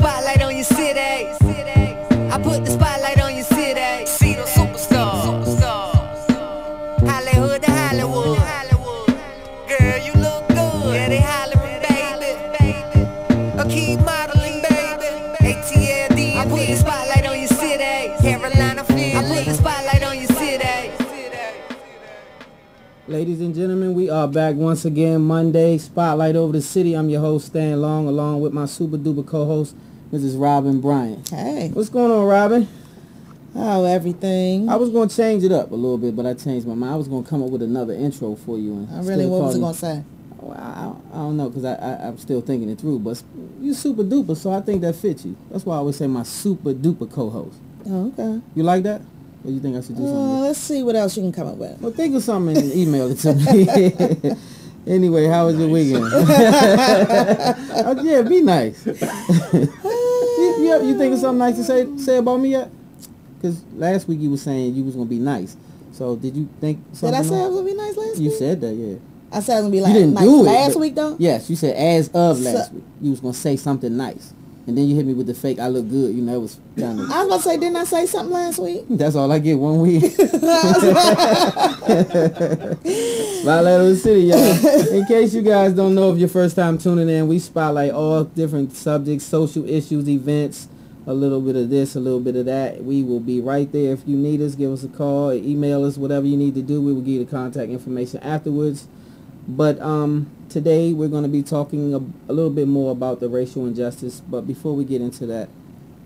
spotlight on your city. I put the spotlight on your city. See the superstars. Hollywood to Hollywood. Girl, you look good. Yeah, they hollering, baby. I keep modeling, baby. ATLD. I put the spotlight on your city. Carolina, Philly. I put the spotlight on your city. Ladies and gentlemen, we are back once again Monday. Spotlight over the city. I'm your host, Stan Long, along with my super duper co-host, Mrs. Robin Bryant. Hey. What's going on, Robin? Oh, everything. I was going to change it up a little bit, but I changed my mind. I was going to come up with another intro for you. And what was it going to say? Well, I don't know, because I'm still thinking it through. But you super duper, so I think that fits you. That's why I always say my super duper co-host. Oh, okay. You like that? Or you think I should do something? Let's see what else you can come up with. Well, think of something and email it to me. Anyway, how was your weekend? Yeah, be nice. you think of something nice to say about me yet? Because last week you were saying you was going to be nice. So did you think something? Did I say I was going to be nice last week? You said that, yeah. I said I was going to be like, you didn't nice do it, last week, though? Yes, you said as of last week. You was going to say something nice. And then you hit me with the fake, I look good. You know, it was kind of... I was about to say, didn't I say something last week? That's all I get, 1 week. Spotlight of the City, y'all. In case you guys don't know, if your first time tuning in, we spotlight all different subjects, social issues, events, a little bit of this, a little bit of that. We will be right there. If you need us, give us a call, or email us, whatever you need to do. We will give you the contact information afterwards. But today we're going to be talking a little bit more about the racial injustice. But before we get into that,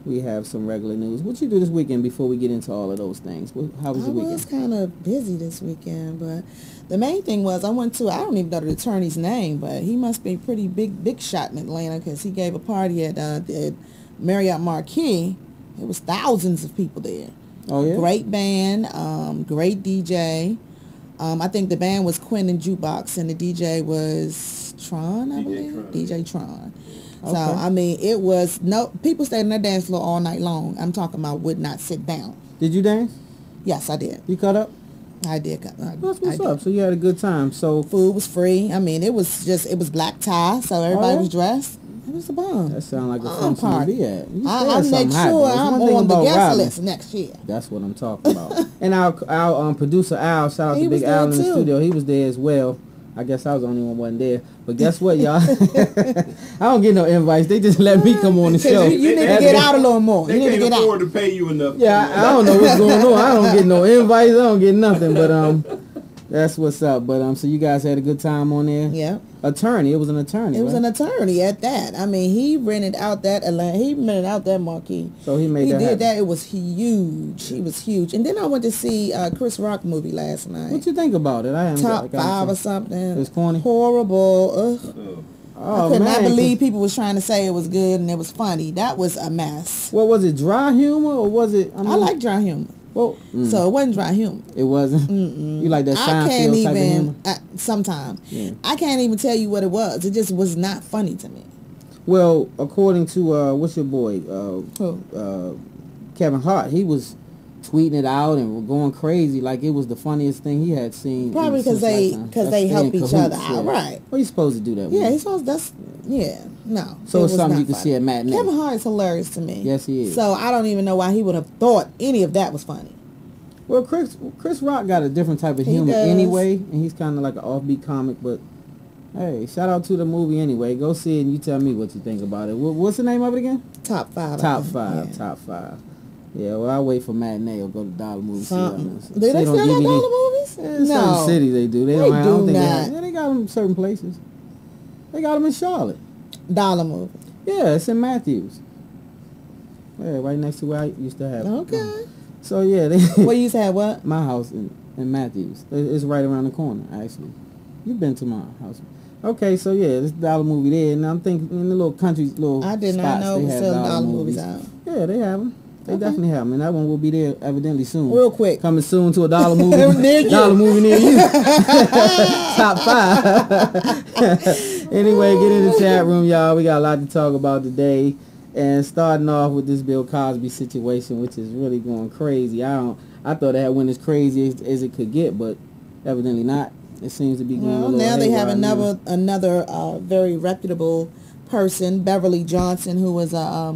we have some regular news. What you do this weekend before we get into all of those things? How was your weekend? I was kind of busy this weekend, but the main thing was I don't even know the attorney's name, but he must be pretty big shot in Atlanta because he gave a party at the Marriott Marquis. It was thousands of people there. Oh, yeah? Great band, great DJ. I think the band was Quinn and Jukebox, and the DJ was Tron, I believe. DJ Tron. Okay. So, I mean, it was, people stayed on their dance floor all night long. I'm talking about would not sit down. Did you dance? Yes, I did. You cut up? I did cut up. That's what's up. So you had a good time. So food was free. I mean, it was black tie, so everybody was dressed. It was a bomb. That sounds like a fun party to be at. I'll make sure I'm on the guest list next year. That's what I'm talking about. And our producer Al, shout out to Big Al in the studio. He was there as well. I guess I was the only one wasn't there. But guess what, y'all? I don't get no invites. They just let me come on the show. You need to get out a little more. They can't afford to pay you enough. Yeah, I don't know what's going on. I don't get no invites. I don't get nothing. But that's what's up. But so you guys had a good time on there? Yeah. Attorney. It was an attorney. It was an attorney at that. I mean, he rented out that marquee. So he made that did happen. that. It was huge. It was huge. And then I went to see Chris Rock movie last night. What you think about it? Top 5 or something. It was corny. Horrible. Oh, I could not believe people was trying to say it was good and it was funny. That was a mess. What was it? Dry humor or was it? I like dry humor. Well, so it wasn't dry humor. It wasn't. You like that Seinfeld type of humor? Sometimes I can't even tell you what it was. It just was not funny to me. Well, according to what's your boy, Kevin Hart, he was tweeting it out and going crazy like it was the funniest thing he had seen. Probably because they help each other out, right? Well, you're supposed to do that. Yeah, he's supposed. No. So it's something you can see at matinee. Kevin Hart is hilarious to me. Yes, he is. So I don't even know why he would have thought any of that was funny. Well, Chris Rock got a different type of humor anyway, and he's kind of like an offbeat comic. But hey, shout out to the movie anyway. Go see it and you tell me what you think about it. What's the name of it again? Top 5. Top 5. Yeah, well, I'll wait for matinee or go to Dollar Movies. Do they still got Dollar Movies? Yeah, certain cities they do. They don't not. They got them in certain places. They got them in Charlotte. Dollar Movie. Yeah, it's in Matthews. Yeah, right next to where I used to have. Okay. So yeah, where you used to have what? My house in Matthews. It's right around the corner, actually. You've been to my house. Okay, so yeah, this Dollar Movie there, and I'm thinking in the little country, I did not know it was selling Dollar Movies out. Yeah, they have them. They definitely have them, and that one will be there evidently soon. Real quick. Coming soon to a Dollar Movie. Dollar Movie near you. Top 5. Anyway, get in the chat room, y'all. We got a lot to talk about today. And starting off with this Bill Cosby situation, which is really going crazy. I thought that went as crazy as it could get, but evidently not. It seems to be going a little now they have haywire another very reputable person, Beverly Johnson, who is a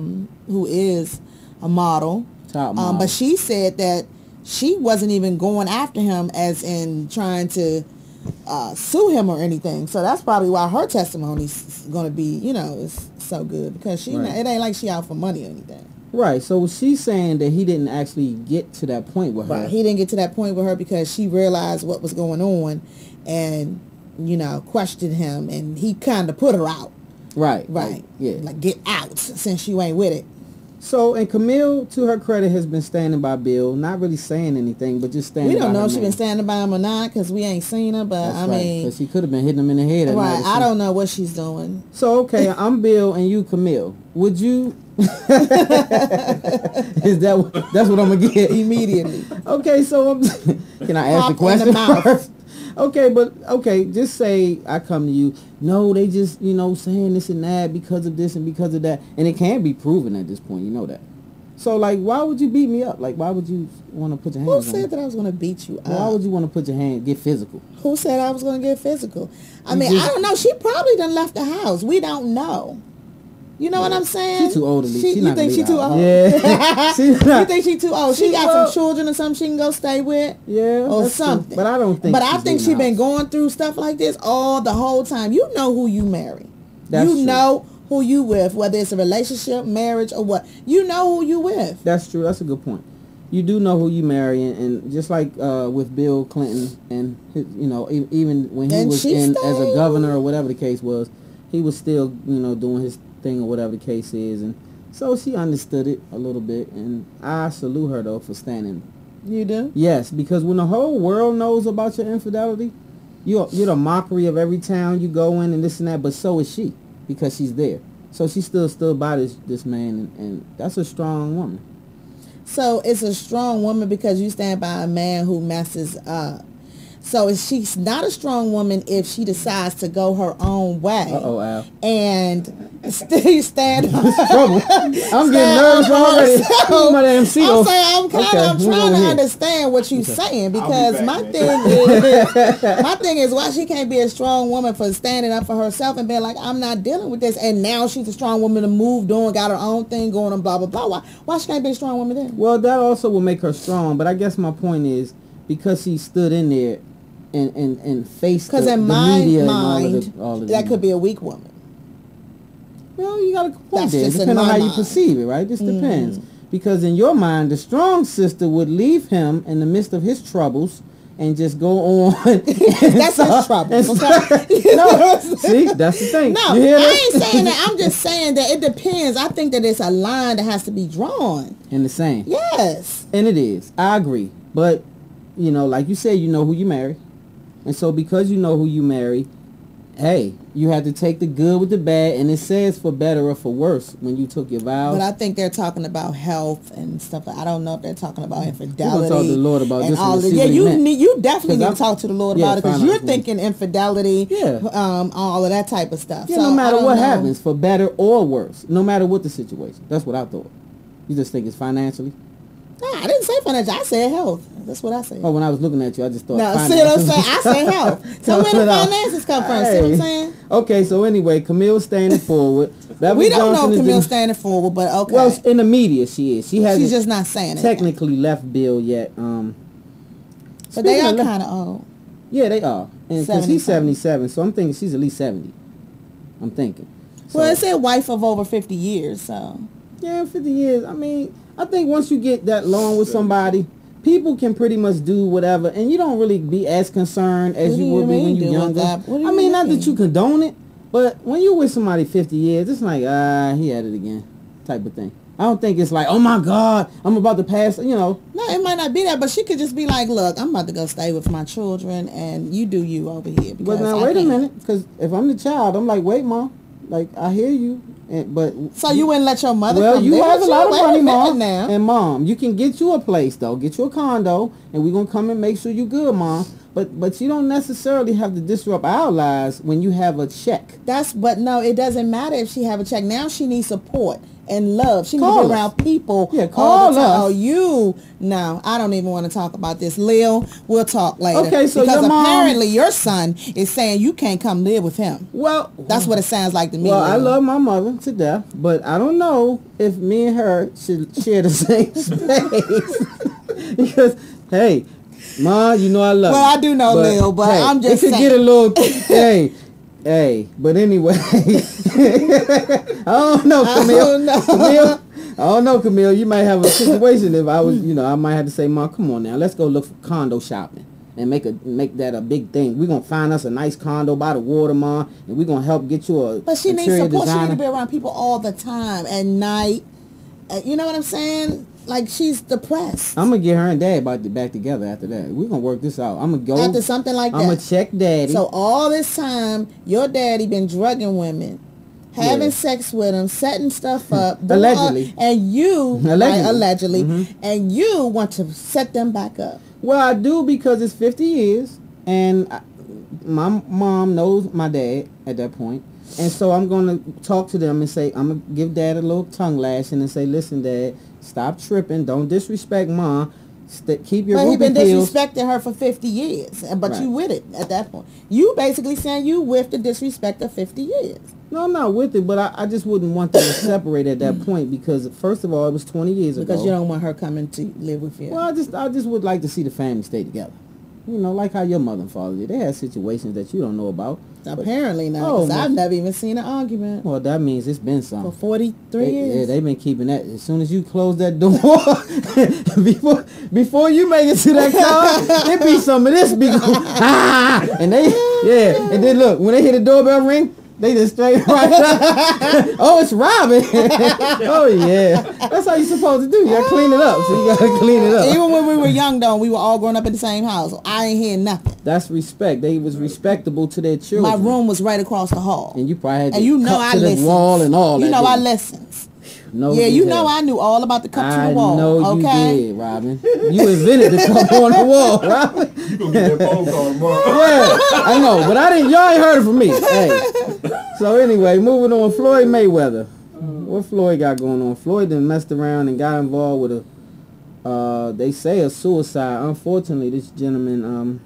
model. Top model. But she said that she wasn't even going after him as in trying to sue him or anything. So that's probably why her testimony is going to be, is so good, because it ain't like she out for money or anything. Right. So she's saying that he didn't actually get to that point with her. Right. He didn't get to that point with her because she realized what was going on and, questioned him, and he kind of put her out. Right. Right. Yeah. Like, get out since you ain't with it. So, and Camille, to her credit, has been standing by Bill, not really saying anything, but just standing by We don't know her if she's man. been standing by him or not, because we ain't seen her, but That's mean... because she could have been hitting him in the head at Right, night. I don't know what she's doing. So, okay, I'm Bill and you Camille. Would you... That's what I'm going to get? Immediately. Okay, so can I ask Pop the question in the mouth. first? Okay, just say I come to you. No, they just, saying this and that because of this and because of that. And it can be proven at this point, you know that. So, like, why would you beat me up? Like, why would you want to put your hands Who on me? said that I was going to beat you up? Why would you want to put your hand, get physical? Who said I was going to get physical? I don't know. She probably done left the house. We don't know. You know what I'm saying? She too old to leave. You think she too old? Yeah. You think she too old? She got well, some children or something she can go stay with? Yeah. Or that's something. True. But I don't think But I she's think she leaving the been house. going through stuff like this all the whole time. You know who you marry. That's you true. know who you with, whether it's a relationship, marriage, or what. You know who you with. That's true. That's a good point. You do know who you marry, and just like with Bill Clinton, and his, even when he And was she in as a stayed. governor or whatever the case was, he was still doing his thing or whatever the case is, and so she understood it a little bit, and I salute her though for standing. You do? Yes, because when the whole world knows about your infidelity, you're the mockery of every town you go in and this and that, but so is she, because she's there. So she still stood by this man, and that's a strong woman. So it's a strong woman because you stand by a man who messes up. So she's not a strong woman if she decides to go her own way. Uh-oh, Al. And still stand Trouble. I'm getting nervous already. My damn seat I'm off. saying I'm Okay, move trying over to here. understand what you're saying, because back, my man. thing is why she can't be a strong woman for standing up for herself and being like, I'm not dealing with this, and now she's a strong woman and moved on, got her own thing going on, blah blah blah. Why she can't be a strong woman then? Well, that also will make her strong, but I guess my point is because she stood in there and faced Because the in my media mind, and all of that could be a weak woman. Well, you got a point That's there. just in Depending on my how you mind. perceive it, right? Just depends. Because in your mind, the strong sister would leave him in the midst of his troubles and just go on. That's his trouble. and Okay? No, see, that's the thing. No, You hear I that? ain't saying that. I'm just saying that it depends. I think that it's a line that has to be drawn. And the same. Yes. And it is. I agree. But, like you said, you know who you marry. And so because you know who you marry, hey, you have to take the good with the bad. And it says for better or for worse when you took your vows. But I think they're talking about health and stuff. I don't know if they're talking about infidelity. We're gonna talk to the Lord about and this all one of and it. see Yeah, what he meant. you definitely 'Cause need I'm- to talk to the Lord yeah, about it, because find out you're what's thinking infidelity, Yeah. all of that type of stuff. Yeah, So, no I matter don't what know. happens, for better or worse, no matter what the situation. That's what I thought. You just think it's financially? Nah, I didn't say financial. I said health. That's what I said. Oh, when I was looking at you, I just thought No, finances. see what I'm saying? I said health. So where the No. finances come from? See what I'm Hey. saying? Okay, so anyway, Camille's standing forward. We don't know Johnson if is Camille's in- standing forward, but okay. Well, in the media, she is. She hasn't She's just not saying it. technically left Bill yet. But they speaking are of left- kind of old. Yeah, they are. And because he's 77. 77, so I'm thinking she's at least 70. I'm thinking. So, Well, it said wife of over 50 years, so. yeah, 50 years. I mean, I think once you get that long with somebody, people can pretty much do whatever, and you don't really be as concerned as What do you you would be when mean you're do with younger. that? What do I you mean, not mean? that you condone it, but when you're with somebody 50 years, it's like, he at it again, type of thing. I don't think it's like, oh my God, I'm about to pass, No, it might not be that, but she could just be like, look, I'm about to go stay with my children, and you do you over here. But because now, I wait a can't. minute, because if I'm the child, I'm like, wait, Mom, like, I hear you, but... So you wouldn't let your mother Well, come you live have a with lot of Wait a money, minute Mom. now. And Mom, you can get you a place though. Get you a condo, and we're gonna come and make sure you good, Mom. But you don't necessarily have to disrupt our lives when you have a check. But no, it doesn't matter if she have a check. Now she needs support. and love. She needs to Call be us. around people Yeah, all call the time. us. Oh, you. No, I don't even want to talk about this. Lil, we'll talk later. Okay, so because your mom- apparently your son is saying you can't come live with him. Well, That's what it sounds like to me. well, I Lil. love my mother to death, but I don't know if me and her should share the same space. Because, hey, Ma, you know I love Well, you. I do know, Lil, but I'm just it could saying. get a little, hey, but anyway. I don't know, Camille. Camille, I don't know, Camille. You might have a situation if I was, I might have to say, Ma, come on now, let's go look for condo shopping. And make that a big thing. We're gonna find us a nice condo by the water, Ma, and we're gonna help get you a But she needs interior support. She designer. needs to be around people all the time at night. You know what I'm saying? Like she's depressed. I'm gonna get her and Dad back together after that. We're gonna work this out. I'm gonna go After something like I'm gonna that. check Daddy. So all this time, your daddy been drugging women, having Yeah. sex with them, setting stuff up, doing Allegedly. and you Allegedly. allegedly, and you want to set them back up. Well, I do because it's 50 years, and my mom knows my dad at that point, and so I'm gonna talk to them and say I'm gonna give Dad a little tongue lashing and say, listen, Dad, stop tripping, don't disrespect Mom, keep your But he been ruby pills. disrespecting her for 50 years, but Right. you with it at that point. You basically saying you with the disrespect of 50 years. No, I'm not with it, but I just wouldn't want them to separate at that point because first of all, it was 20 years ago. Because you don't want her coming to live with you. Well, I just would like to see the family stay together. Like how your mother and father did. They had situations that you don't know about. Apparently not, Oh, because my- I've never even seen an argument Well, that means it's been for some. 43 years. Yeah, they've been keeping that. As soon as you close that door, before you make it to that car, there be some of this be going, and and then look, when they hear the doorbell ring, they just straight right up. Oh, it's Robin. Oh, yeah. That's how you're supposed to do. You got to clean it up. So you got to clean it up. Even when we were young, though, we were all growing up in the same house. I ain't hear nothing. That's respect. They was respectable to their children. My room was right across the hall. And you probably had to And you know cut I to the listened. wall and all that. You know I didn't lessons. No, Yeah, you know hell. I knew all about the cup to I the wall. know Okay. you did, Robin. You invented the cup on the wall, Robin. You gonna get that phone call tomorrow. Yeah, I know, but y'all ain't heard it from me. Hey. So anyway, moving on, Floyd Mayweather. What Floyd got going on? Floyd done messed around and got involved with they say a suicide. Unfortunately, this gentleman,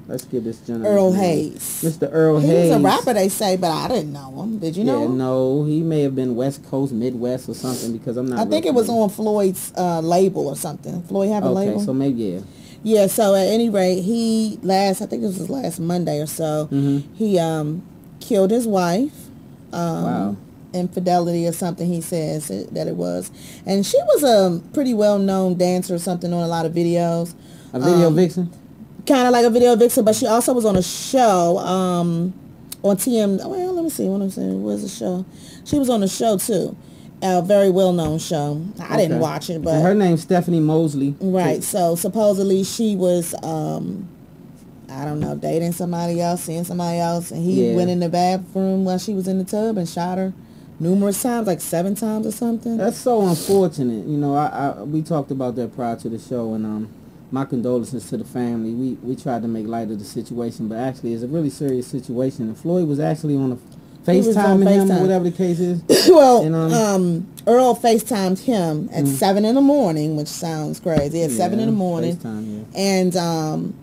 let's give this gentleman Earl his name. Hayes. Mr. Earl He Hayes. was a rapper, they say, but I didn't know him. Did you know him? No, he may have been West Coast, Midwest, or something because I'm not. I think real it was familiar. on Floyd's label or something. Floyd have a Okay, label? so maybe yeah. Yeah, so at any rate, I think it was his last Monday or so, he killed his wife. Wow. Infidelity or something, he says that it was. And she was a pretty well-known dancer or something on a lot of videos. A video vixen. Kind of like a video vixen, but she also was on a show on TM. Well, let me see what I'm saying. What was the show? She was on a show too, a very well-known show. I didn't Okay. watch it, And but her name's Stephanie Mosley. right. So supposedly she was, I don't know, dating somebody else, seeing somebody else, and he Yeah. went in the bathroom while she was in the tub and shot her numerous times, like 7 times or something. That's so unfortunate. We talked about that prior to the show, and my condolences to the family. We tried to make light of the situation, but actually it's a really serious situation. And Floyd was actually on a was on FaceTiming him, or FaceTime. whatever the case is. Well, And, Earl FaceTimed him at 7 in the morning, which sounds crazy. At 7 in the morning. FaceTime, yeah. And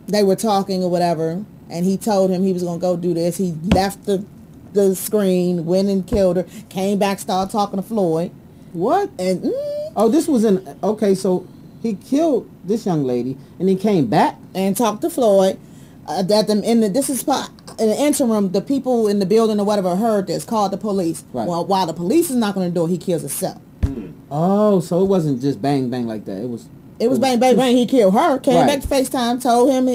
they were talking or whatever, and he told him he was going to go do this. He left the screen, went and killed her, came back, started talking to Floyd. What? And Oh, this was okay, so he killed this young lady and then came back? and talked to Floyd. This is in the interim, the people in the building or whatever heard this, called the police. Right. Well, while the police is knocking on the door, he kills himself. Oh, so it wasn't just bang, bang like that. It was Bang, bang, bang. He killed her. Came Right. back to FaceTime. Told him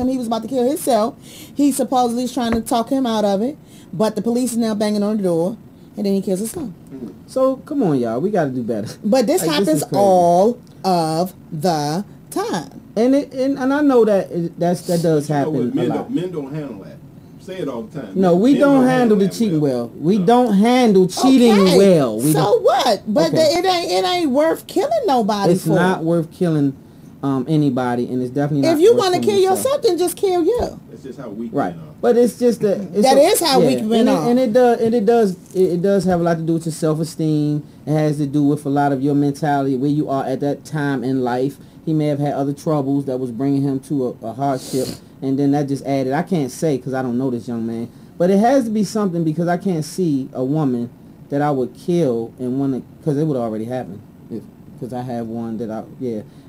he was about to kill himself. He supposedly is trying to talk him out of it, but the police is now banging on the door, and then he kills his son. So, come on, y'all. We got to do better. But this Like, this happens is crazy. all of the time. And I know that that does You know what? happen a Men lot. don't handle that. Say it all the time. No, we Men don't handle the that cheating well. We No. don't handle cheating Okay, well. We so don't, what? But Okay. it ain't worth killing nobody it's for. not worth killing anybody, and it's definitely not If you worth want to killing kill yourself, then just kill you. That's just how weak Right, men are. but it's just that That is how weak men are. and it does have a lot to do with your self-esteem It has to do with a lot of your mentality, where you are at that time in life. He may have had other troubles that was bringing him to a hardship, and then that just added. I can't say because I don't know this young man, but it has to be something, because I can't see a woman that I would kill and want to, because it would already happen. Because I have one that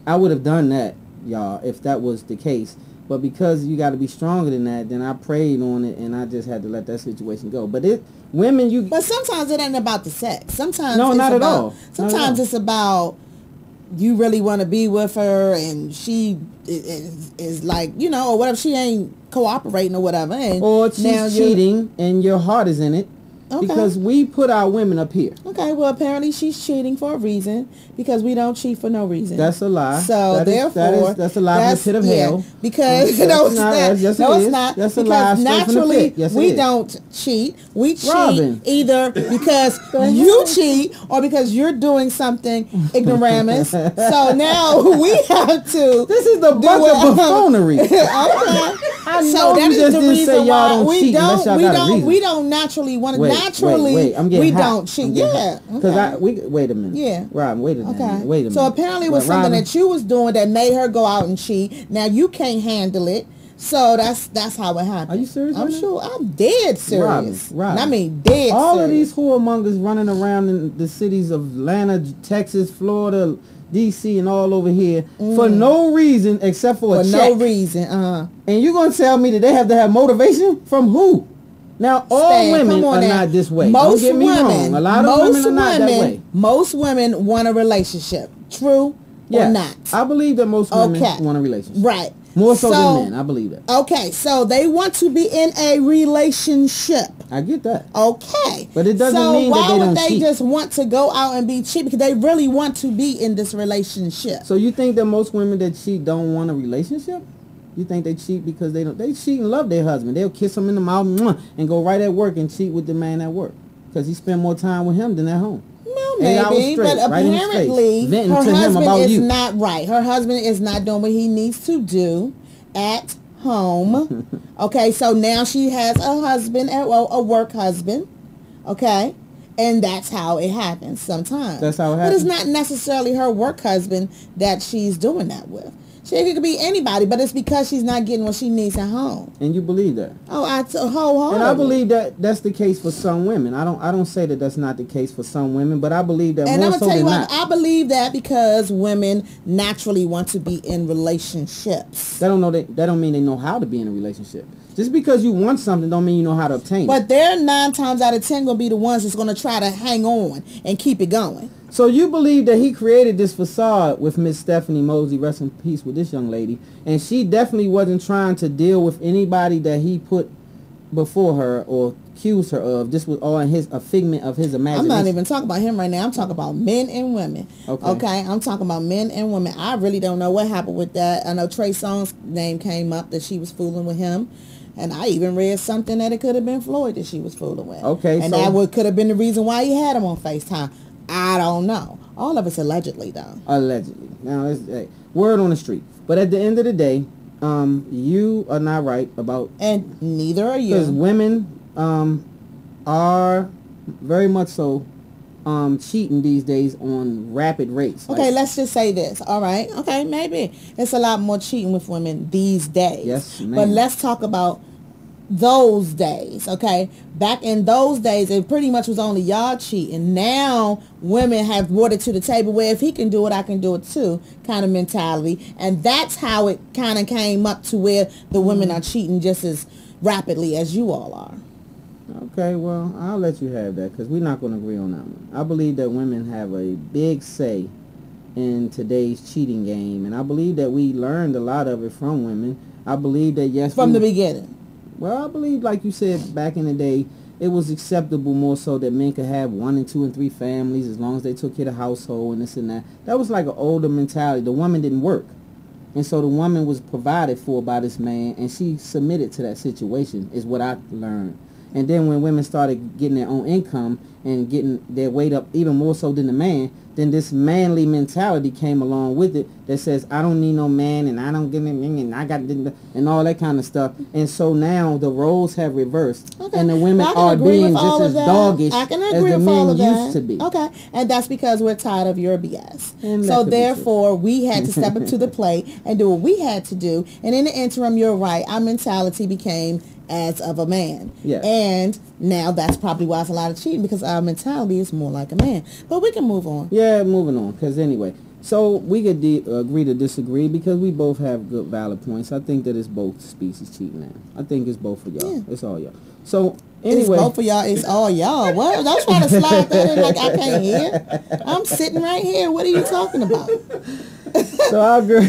I would have done that, y'all, if that was the case. But because you got to be stronger than that, then I prayed on it, and I just had to let that situation go. But But sometimes it ain't about the sex. Sometimes No, it's not at about, all. Sometimes it's about you really want to be with her, and she is like, you know, or whatever. She ain't cooperating or whatever. And or now she's cheating, and your heart is in it. Okay. Because we put our women up here. Okay, well, apparently she's cheating for a reason, because we don't cheat for no reason. That's a lie. So therefore, that's a lie from the pit of hell. Because That's no, it's not. not. Yes, No, it it's is. not. That's a Because lie straight from the naturally, pit. Yes, it we is. don't cheat. We cheat Robin. either because you cheat or because you're doing something ignoramus. So now we have to. This is the bunch of buffoonery. Okay. I know So that you is just the didn't reason say y'all why don't we cheat unless y'all got a reason. we don't naturally want to. Wait, Naturally, wait, I'm getting we hot. don't cheat. I'm getting Yeah. hot. Because Okay. wait a minute. Yeah. Robin, wait a minute. Okay. Wait a minute. So apparently it was something Robin, that you was doing that made her go out and cheat. Now you can't handle it. So that's how it happened. Are you serious I'm right now? sure. I'm dead serious. Robin. And I mean dead all of serious. these whoremongers running around in the cities of Atlanta, Texas, Florida, D.C., and all over here for no reason except for a check. no reason. And you're going to tell me that they have to have motivation? From who? Now, all Stan, women come on are now. not this way. Most Don't get me women, wrong. A lot of women are not that way. Most women want a relationship. True Yes. or not? I believe that most women Okay. want a relationship. Right. More so than men. I believe that. Okay, so they want to be in a relationship. I get that. Okay. But it doesn't so mean that why they would don't they cheat. just want to go out and be cheap? Because they really want to be in this relationship. So you think that most women that cheat don't want a relationship? You think they cheat because they cheat and love their husband. They'll kiss him in the mouth and go right at work and cheat with the man at work because he spend more time with him than at home. Well, 8 hours maybe, straight, but right in his face, apparently venting her to him husband about is you. not right. Her husband is not doing what he needs to do at home. Okay, so now she has a husband, a work husband. Okay, and that's how it happens sometimes. That's how it But it's happens? not necessarily her work husband that she's doing that with. It could be anybody, but it's because she's not getting what she needs at home. And you believe that? Oh, wholeheartedly. And I believe that that's the case for some women. I don't say that that's not the case for some women, but I believe that And more I'm so gonna tell you than what, not. I believe that because women naturally want to be in relationships. That don't mean they know how to be in a relationship. Just because you want something don't mean you know how to obtain it. But they're 9 times out of 10 gonna be the ones that's gonna try to hang on and keep it going. So you believe that he created this facade with Miss Stephanie Mosley, rest in peace with this young lady, and she definitely wasn't trying to deal with anybody that he put before her or accused her of. This was all a figment of his imagination. I'm not even talking about him right now. I'm talking about men and women. Okay, I'm talking about men and women. I really don't know what happened with that. I know Trey Songz's name came up that she was fooling with him. And I even read something that it could have been Floyd that she was fooling with. Okay, and so that could have been the reason why he had him on FaceTime. I don't know. All of it's allegedly, though. Allegedly. Now, it's word on the street. But at the end of the day, you are not right about... And neither are you. Because women are very much so cheating these days on rapid rates. Okay, Like, let's just say this. All right. Okay, maybe. It's a lot more cheating with women these days. Yes, ma'am. But let's talk about those days, okay? Back in those days, it pretty much was only y'all cheating. Now, women have brought it to the table where if he can do it, I can do it too, kind of mentality. And that's how it kind of came up to where the women are cheating just as rapidly as you all are. Okay, well, I'll let you have that because we're not going to agree on that one. I believe that women have a big say in today's cheating game, and I believe that we learned a lot of it from women. I believe that, yes... From the beginning. Well, I believe, like you said, back in the day, it was acceptable more so that men could have 1 and 2 and 3 families as long as they took care of the household and this and that. That was like an older mentality. The woman didn't work. And so the woman was provided for by this man, and she submitted to that situation, is what I learned. And then when women started getting their own income and getting their weight up even more so than the man, then this manly mentality came along with it that says, I don't need no man, and I don't get anything, and I got, and all that kind of stuff. And so now the roles have reversed, Okay. and the women I can are agree being with all just of as that. doggish I can as agree the with all men of that. used to be. Okay, and that's because we're tired of your BS. And that So could be true. therefore, we had to step up to the plate and do what we had to do. And in the interim, you're right. Our mentality became as of a man. Yes. And now that's probably why it's a lot of cheating, because our mentality is more like a man. But we can move on. Yeah, moving on. Because anyway, so we could agree to disagree because we both have good valid points. I think that it's both species cheating now. I think it's both of y'all. Yeah. It's all y'all. So It's anyway, both of y'all. It's all y'all. What? Don't try to slide that in like I can't hear. I'm sitting right here. What are you talking about? so our girl.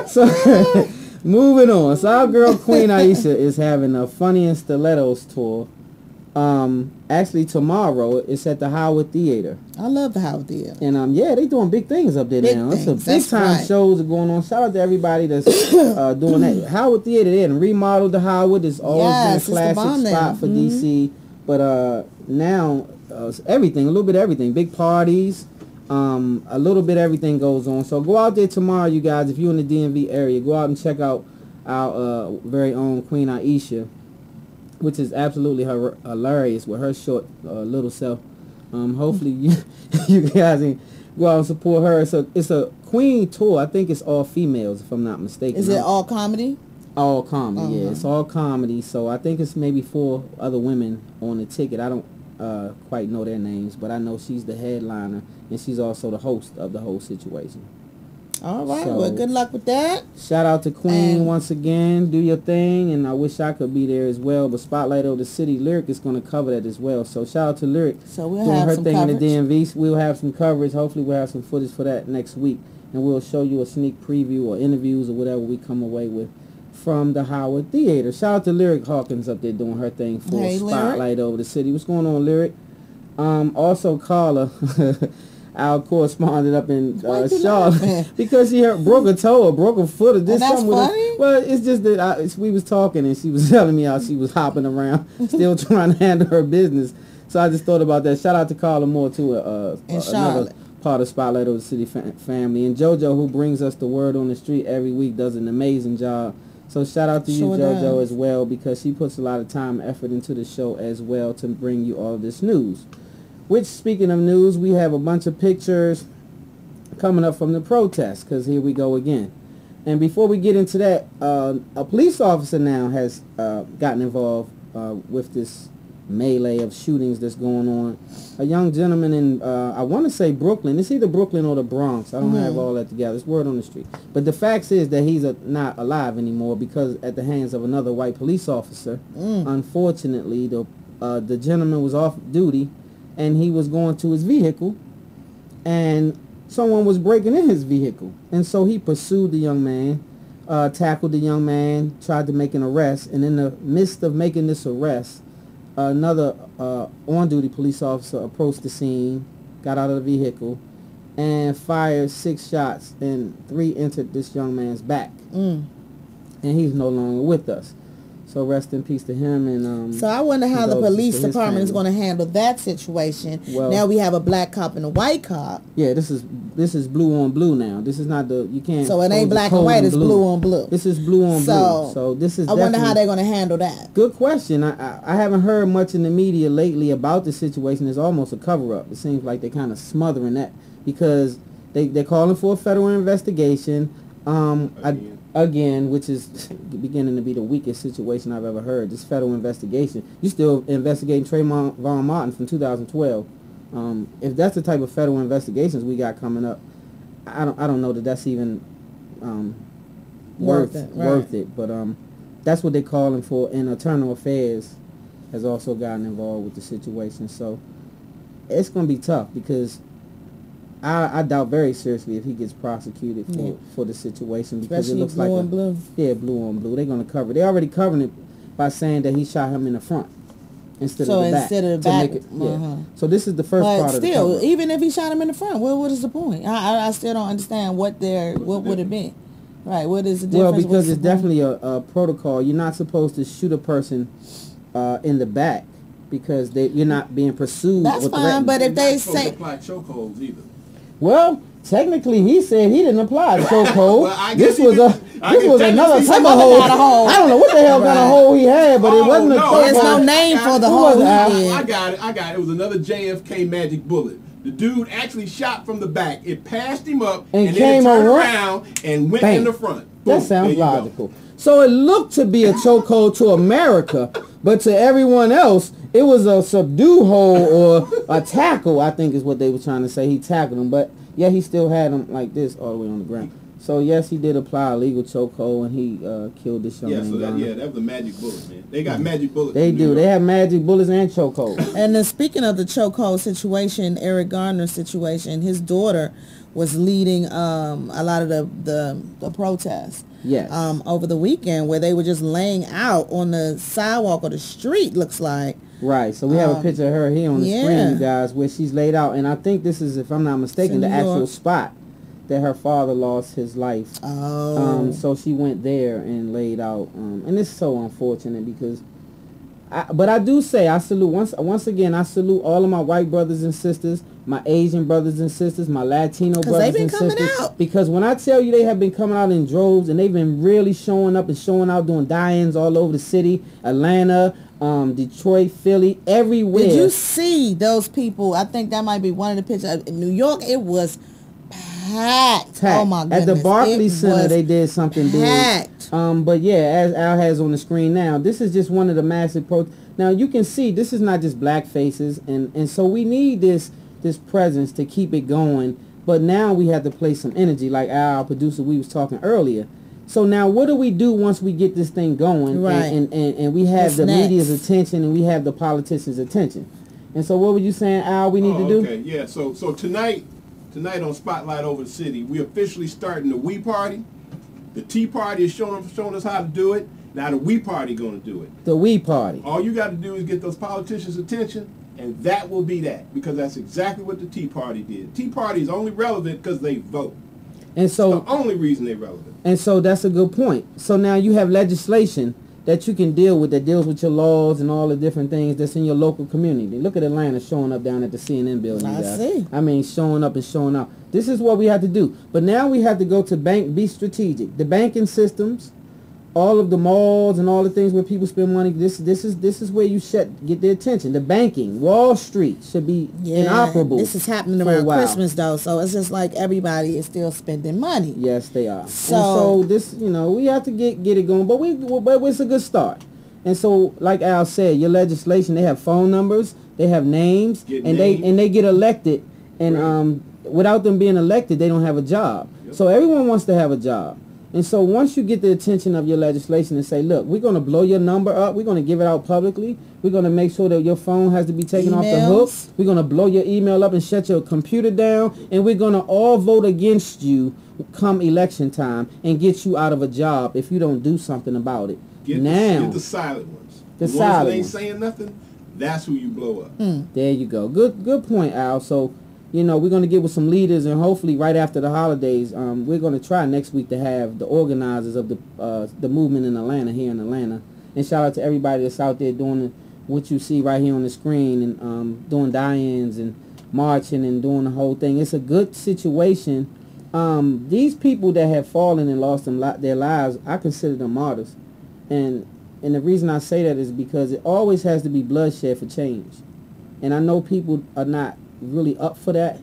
So moving on. So our girl Queen Aisha is having a Funny and Stilettos tour. Actually tomorrow it's at the Howard Theater. I love the Howard Theater. And yeah, they doing big things up there Big now. things, It's a big that's time right. shows are going on. Shout out to everybody that's doing that. Howard Theater, they done remodeled the Howard. It's always Yes, it's the been a bomb classic now. spot for DC. But now it's everything, a little bit of everything. Big parties, a little bit of everything goes on. So go out there tomorrow, you guys. If you're in the DMV area, go out and check out our very own Queen Aisha, which is absolutely hilarious with her short little self. Hopefully you guys can go out and support her. It's a Queen tour. I think it's all females, if I'm not mistaken. Is it all comedy? All comedy? Yeah, Uh-huh. it's all comedy. So I think it's maybe 4 other women on the ticket. I don't quite know their names, but I know she's the headliner and she's also the host of the whole situation. All right. So- Well, good luck with that. Shout out to Queen And- once again. Do your thing, and I wish I could be there as well. But Spotlight Over the City, Lyric is going to cover that as well. So shout out to Lyric So we'll doing have her some thing coverage. in the DMV. We'll have some coverage. Hopefully we'll have some footage for that next week, and we'll show you a sneak preview or interviews or whatever we come away with from the Howard Theater. Shout out to Lyric Hawkins up there doing her thing for Hey, Lyric. Spotlight Over the City. What's going on, Lyric? Also Carla. Our correspondent up in Why you Charlotte laughing? because she broke a toe or broke a foot or did And that's something with her. funny? Well, it's just that we was talking and she was telling me how she was hopping around, still trying to handle her business. So I just thought about that. Shout out to Carla Moore too, In another Charlotte. part of Spotlight Over the City family, and JoJo, who brings us the word on the street every week, does an amazing job. So shout out to Sure you, JoJo, does. as well, because she puts a lot of time and effort into the show as well to bring you all this news. Which, speaking of news, we have a bunch of pictures coming up from the protest, because here we go again. And before we get into that, a police officer now has gotten involved with this melee of shootings that's going on. A young gentleman in, I want to say Brooklyn. It's either Brooklyn or the Bronx. I don't have all that together. It's word on the street. But the fact is that he's not alive anymore because at the hands of another white police officer. Unfortunately, the gentleman was off duty and he was going to his vehicle and someone was breaking in his vehicle. And so he pursued the young man, tackled the young man, tried to make an arrest. And in the midst of making this arrest, another on-duty police officer approached the scene, got out of the vehicle, and fired 6 shots, and 3 entered this young man's back. And he's no longer with us. So rest in peace to him. And So I wonder how the condolences police to his department is family. going to handle that situation. Well- Now we have a black cop and a white cop. Yeah, this is blue on blue now. This is not you can't. So it hold ain't the black and code white, in it's blue on blue. This is blue on So, blue. So this is. I wonder how definitely- they're going to handle that. Good question. I haven't heard much in the media lately about the situation. It's almost a cover-up. It seems like they're kind of smothering that because they're calling for a federal investigation. Again, which is beginning to be the weakest situation I've ever heard. This federal investigation. You still investigating Trayvon Martin from 2012. If that's the type of federal investigations we got coming up, I don't know that that's even worth it. But that's what they're calling for. And Internal Affairs has also gotten involved with the situation. So it's going to be tough because I doubt very seriously if he gets prosecuted for the situation because Especially it looks blue like on blue. Yeah, blue on blue. They're going to cover. They already covered it by saying that he shot him in the front instead So of the back. instead of the to back, make it, So this is the first But part of the still, cover. even if he shot him in the front, what is the point? I still don't understand what would it be. Right, what is the Well, difference? because What's it's the point? definitely a protocol. You're not supposed to shoot a person in the back because you're not being pursued. That's or fine, threatened. but if they Not supposed to say apply chokeholds either. Well, technically, he said he didn't apply the chokehold. Well, I guess This was he didn't. I this can was technically another say type of another hold. kind of hold. I don't know what the hell kind Right. of hold he had, but it Oh, wasn't a no. chokehold. there's no name for the Who hole was he that? did. I got it. It was another JFK magic bullet. The dude actually shot from the back. It passed him up And and came then it turned around. around and went Bang. in the front. That Boom. sounds There you go. logical. So it looked to be a chokehold to America, but to everyone else, it was a subdue hold or a tackle, I think is what they were trying to say. He tackled him, but yeah, he still had him like this all the way on the ground. So yes, he did apply a legal chokehold and he killed this young Yeah, man. so Ghana. that was a magic bullet, man. They got magic bullets. They in New do. York. They have magic bullets and chokeholds. And then speaking of the chokehold situation, Eric Garner's situation, his daughter was leading a lot of the protests. Yes. Over the weekend where they were just laying out on the sidewalk or the street, looks like. Right, so we have a picture of her here on the yeah. screen, you guys, where she's laid out, and I think this is, if I'm not mistaken, in the New actual York. spot that her father lost his life. Oh. So she went there and laid out, and it's so unfortunate because, but I do say I salute once again I salute all of my white brothers and sisters, my Asian brothers and sisters, my Latino brothers they've been and coming sisters. out. Because when I tell you they have been coming out in droves and they've been really showing up and showing out, doing die-ins all over the city, Atlanta, Detroit, Philly, everywhere. Did you see those people? I think that might be one of the pictures. In New York, it was packed. Oh my goodness. At the Barclays It Center, was they did something packed. big. But yeah, as Al has on the screen now, this is just one of the massive Now you can see this is not just black faces, and so we need this presence to keep it going. But now we have to play some energy, like our producer we was talking earlier. So now what do we do once we get this thing going, Right. and we have What's the next? media's attention and we have the politicians' attention? And so what were you saying, Al, we need to do? Okay, yeah. So tonight on Spotlight Over the City, we officially starting the We Party. The Tea Party is showing us how to do it. Now the We Party going to do it. The We Party. All you got to do is get those politicians' attention, and that will be that, because that's exactly what the Tea Party did. Tea Party is only relevant because they vote. And so The only reason they're relevant. And so that's a good point. So now you have legislation that you can deal with that deals with your laws and all the different things that's in your local community. Look at Atlanta showing up down at the CNN building. I guys. see. I mean, showing up and showing out. This is what we have to do. But now we have to go to be strategic. The banking systems, all of the malls and all the things where people spend money. This is where you get their attention. The banking, Wall Street should be inoperable. This is happening for a around while. Christmas though, so it's just like everybody is still spending money. Yes, they are. So- And so this, we have to get it going, but it's a good start. And so, like Al said, your legislation, they have phone numbers, they have names, Get and names. they get elected, and Right. Without them being elected, they don't have a job. Yep. So everyone wants to have a job. And so once you get the attention of your legislation and say, look, we're going to blow your number up, we're going to give it out publicly, we're going to make sure that your phone has to be taken off the hook, Emails. we're going to blow your email up and shut your computer down, and we're going to all vote against you come election time and get you out of a job if you don't do something about it. Get Now, the silent ones. The ones silent that ain't ones. saying nothing, that's who you blow up. there you go. Good point, Al. So, we're going to get with some leaders, and hopefully right after the holidays, we're going to try next week to have the organizers of the movement in Atlanta, here in Atlanta. And shout out to everybody that's out there doing what you see right here on the screen, and doing die-ins and marching and doing the whole thing. It's a good situation. These people that have fallen and lost their lives, I consider them martyrs. And the reason I say that is because it always has to be bloodshed for change. And I know people are not really up for that,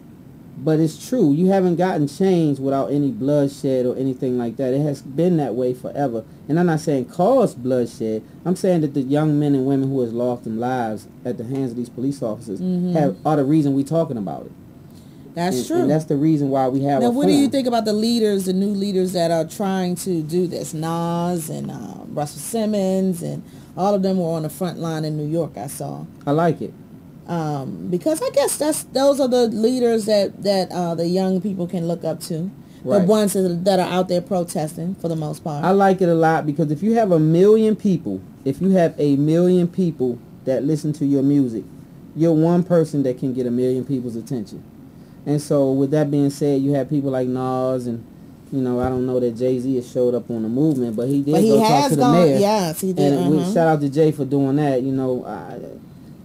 but it's true. You haven't gotten change without any bloodshed or anything like that. It has been that way forever. And I'm not saying cause bloodshed. I'm saying that the young men and women who has lost their lives at the hands of these police officers are the reason we're talking about it. That's true. And that's the reason why we have Now, a what do you forum. think about the new leaders that are trying to do this? Nas and Russell Simmons, and all of them were on the front line in New York, I saw. I like it. Because I guess those are the leaders that the young people can look up to. Right. The ones that are out there protesting for the most part. I like it a lot because if you have a million people that listen to your music, you're one person that can get a million people's attention. And so with that being said, you have people like Nas and You know, I don't know that Jay-Z has showed up on the movement, but he did But he go talk has to the gone. mayor. Yes, he did. And we shout out to Jay for doing that. You know,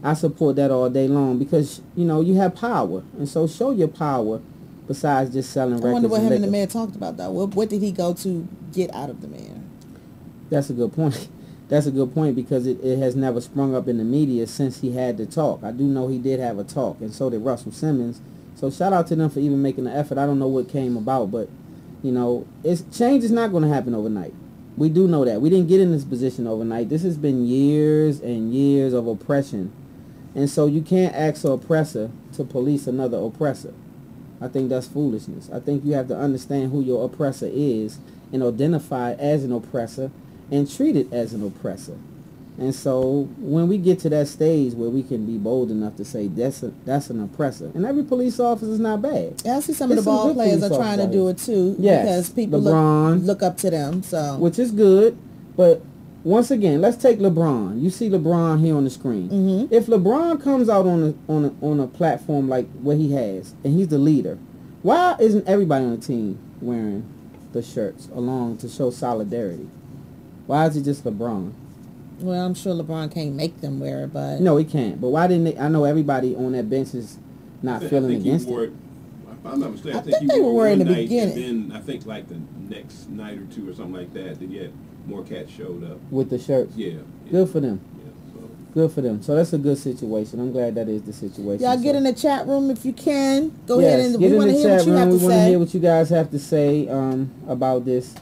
I support that all day long because, you know, you have power. And so show your power besides just selling records. I wonder what and him and the liquor. mayor talked about, though. What did he go to get out of the mayor? That's a good point. That's a good point because it has never sprung up in the media since he had the talk. I do know he did have a talk, and so did Russell Simmons. So shout out to them for even making the effort. I don't know what came about, but, you know, change is not going to happen overnight. We do know that. We didn't get in this position overnight. This has been years and years of oppression. And so you can't ask an oppressor to police another oppressor. I think that's foolishness. I think you have to understand who your oppressor is and identify as an oppressor and treat it as an oppressor. And so when we get to that stage where we can be bold enough to say that's an oppressor, and every police officer is not bad. Yeah, I see some of There's the some ball good players are police trying to officers do out it too. Yes, Because people LeBron. look up to them. So Which is good, but once again, let's take LeBron. You see LeBron here on the screen. Mm-hmm. If LeBron comes out on a platform like what he has, and he's the leader, why isn't everybody on the team wearing the shirts along to show solidarity? Why is it just LeBron? Well, I'm sure LeBron can't make them wear it, but No, he can't. But why didn't they? I know everybody on that bench is not feeling against wore it. If I'm not mistaken, I I think think he they wore were it in one the night, beginning. and then I think like the next night or two or something like that, then yet more cats showed up. With the shirts. Yeah. Good for them. Yeah, so. Good for them. So that's a good situation. I'm glad that is the situation. y'all get So- in the chat room if you can. Go Yes, ahead and get we in want to the hear what chat you have room. to We want to say. hear what you guys have to say about this.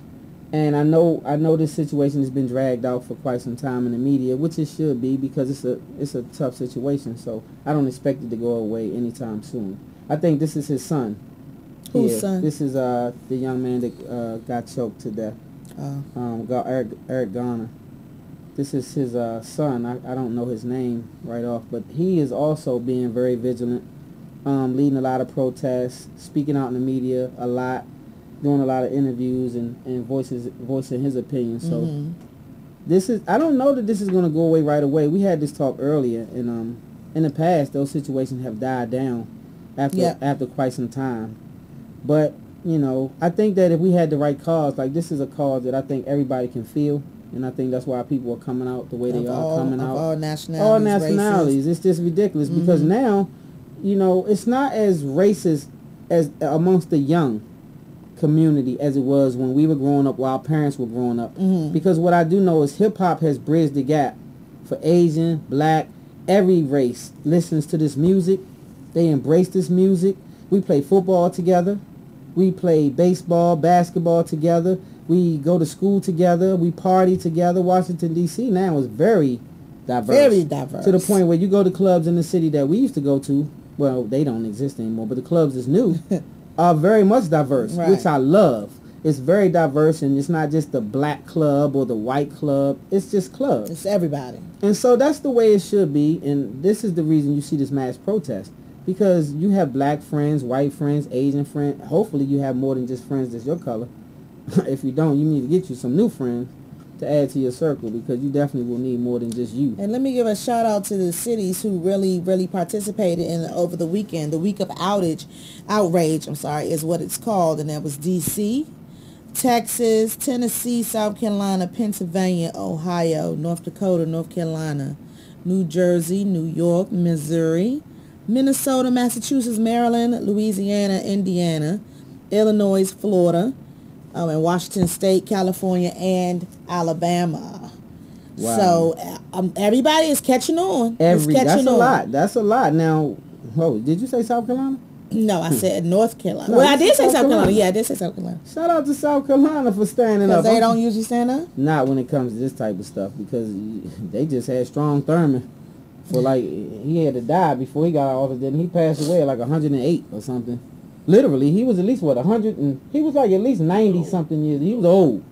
And I know this situation has been dragged out for quite some time in the media, which it should be because it's a tough situation. So I don't expect it to go away anytime soon. I think this is his son. Whose here. son? This is the young man that got choked to death. Eric Garner. This is his son. I don't know his name right off, but he is also being very vigilant, leading a lot of protests, speaking out in the media a lot, doing a lot of interviews and voicing his opinion. So I don't know that this is going to go away right away. We had this talk earlier, and in the past, those situations have died down after quite some time. But, you know, I think that if we had the right cause, like this is a cause that I think everybody can feel, and I think that's why people are coming out the way they are coming out. All nationalities. All nationalities. It's just ridiculous because now, you know, it's not as racist as amongst the young community as it was when we were growing up, while our parents were growing up. Because what I do know is hip-hop has bridged the gap for Asian, black, every race listens to this music. They embrace this music. We play football together. We play baseball, basketball together. We go to school together. We party together. Washington, D.C. now is very diverse. Very diverse. To the point where you go to clubs in the city that we used to go to, well, they don't exist anymore, but the clubs that's new are very much diverse, Right. which I love. It's very diverse, and it's not just the black club or the white club. It's just clubs. It's everybody. And so that's the way it should be, and this is the reason you see this mass protest. Because you have black friends, white friends, Asian friends. Hopefully you have more than just friends that's your color. If you don't, you need to get you some new friends to add to your circle because you definitely will need more than just you. And let me give a shout out to the cities who really participated in over the weekend. The week of outrage, is what it's called, and that was D.C., Texas, Tennessee, South Carolina, Pennsylvania, Ohio, North Dakota, North Carolina, New Jersey, New York, Missouri, Minnesota, Massachusetts, Maryland, Louisiana, Indiana, Illinois, Florida, and Washington State, California, and Alabama. Wow. So everybody is catching on. That's a lot. That's a lot. Now, did you say South Carolina? No, I said North Carolina. No, Well, I you did said say South South Carolina. Carolina. Yeah, I did say South Carolina. Shout out to South Carolina for standing up. Because they don't usually stand up? Not when it comes to this type of stuff because they just had Strom Thurmond for he had to die before he got out of office. Then he passed away at like 108 or something. Literally, he was at least 100 and he was like at least 90 something years. He was old,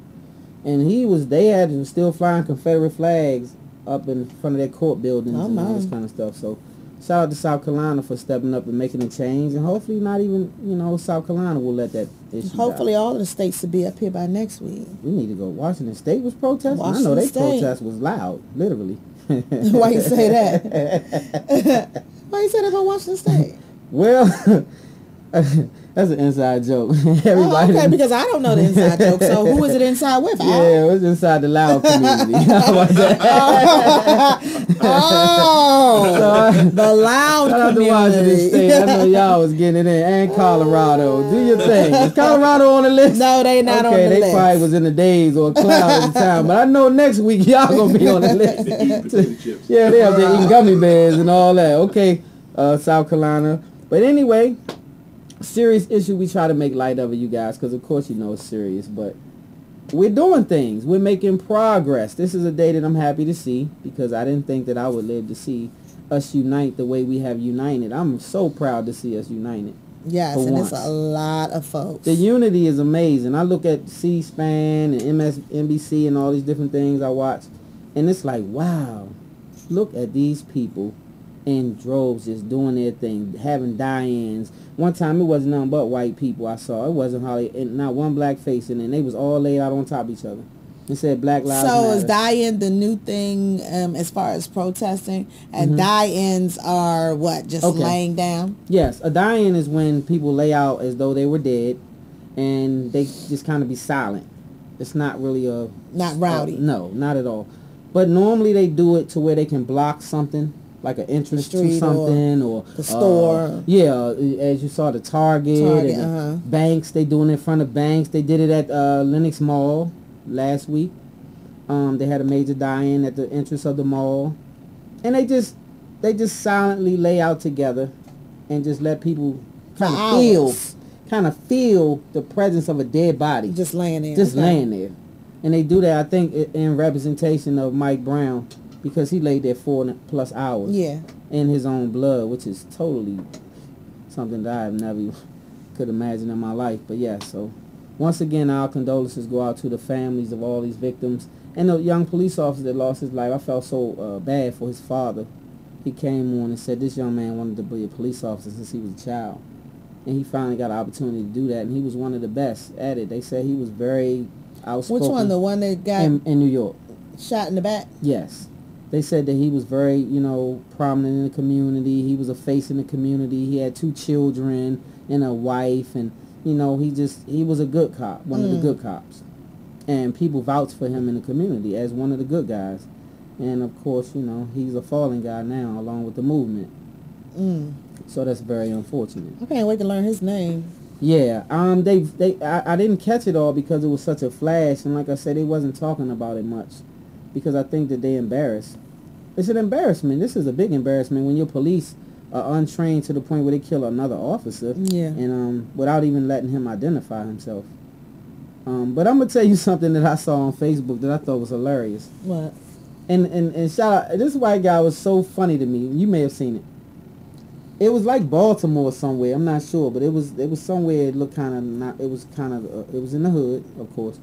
and they had him still flying Confederate flags up in front of their court buildings and all this kind of stuff. So shout out to South Carolina for stepping up and making a change, and hopefully not even South Carolina will let that issue Hopefully die. all of the states will be up here by next week. We need to go. Washington State was protesting. I know Washington they State. protest was loud, literally. Why you say that? Why you say that about Washington State? Well, That's an inside joke. Oh, Everybody. okay, because I don't know the inside joke. So who is it inside with? Yeah, it was inside the Loud community. How about that? Oh, the Loud Shout out to Washington community. State. I know y'all was getting it in. And Colorado. Do your thing. Is Colorado on the list? No, they not on the Okay, list. they probably was in the days or cloud at the time. But I know next week y'all gonna be on the list. They eat potato chips. Yeah, they up there eating gummy bears and all that. Okay, South Carolina. But anyway, serious issue. We try to make light of it, you guys, because of course you know it's serious. But we're doing things. We're making progress. This is a day that I'm happy to see because I didn't think that I would live to see us unite the way we have united. I'm so proud to see us united. Yes, for and once. it's a lot of folks. The unity is amazing. I look at C-SPAN and MSNBC and all these different things I watch, and it's like, wow, look at these people in droves just doing their thing, having die-ins. One time it wasn't nothing but white people I saw. It wasn't hardly not one black face in it, and they was all laid out on top of each other. It said Black Lives Matter. So is die-in the new thing as far as protesting? And die-ins are what? Just Okay. laying down? Yes, a die-in is when people lay out as though they were dead, and they just kind of be silent. It's not really a... Not rowdy. No, not at all. But normally they do it to where they can block something, like an entrance to street something or the store. Yeah, as you saw the Target and the banks. They doing it in front of banks. They did it at Lenox Mall last week. They had a major die-in at the entrance of the mall, and they just silently lay out together and just let people kind of feel the presence of a dead body. Just laying there. Just Okay. laying there. And they do that, I think, in representation of Mike Brown, because he laid there 4+ hours Yeah. in his own blood, which is totally something that I have never could imagine in my life. But yeah, so once again, our condolences go out to the families of all these victims and the young police officer that lost his life. I felt so bad for his father. He came on and said this young man wanted to be a police officer since he was a child, and he finally got an opportunity to do that, and he was one of the best at it. They said he was very outspoken. Which one? The one that got in New York? shot in the back? Yes. They said that he was very, prominent in the community. He was a face in the community. He had 2 children and a wife, and, he was a good cop, one of the good cops. And people vouched for him in the community as one of the good guys. And, of course, he's a fallen guy now, along with the movement. So that's very unfortunate. I can't wait to learn his name. Yeah, I didn't catch it all because it was such a flash, and like I said, they wasn't talking about it much. Because I think that they embarrassed. It's an embarrassment. This is a big embarrassment when your police are untrained to the point where they kill another officer. Yeah. And without even letting him identify himself. But I'm gonna tell you something that I saw on Facebook that I thought was hilarious. What? And shout out, this white guy was so funny to me. You may have seen it. It was like Baltimore somewhere. I'm not sure, but it was somewhere. It looked kind of not. It was in the hood, of course.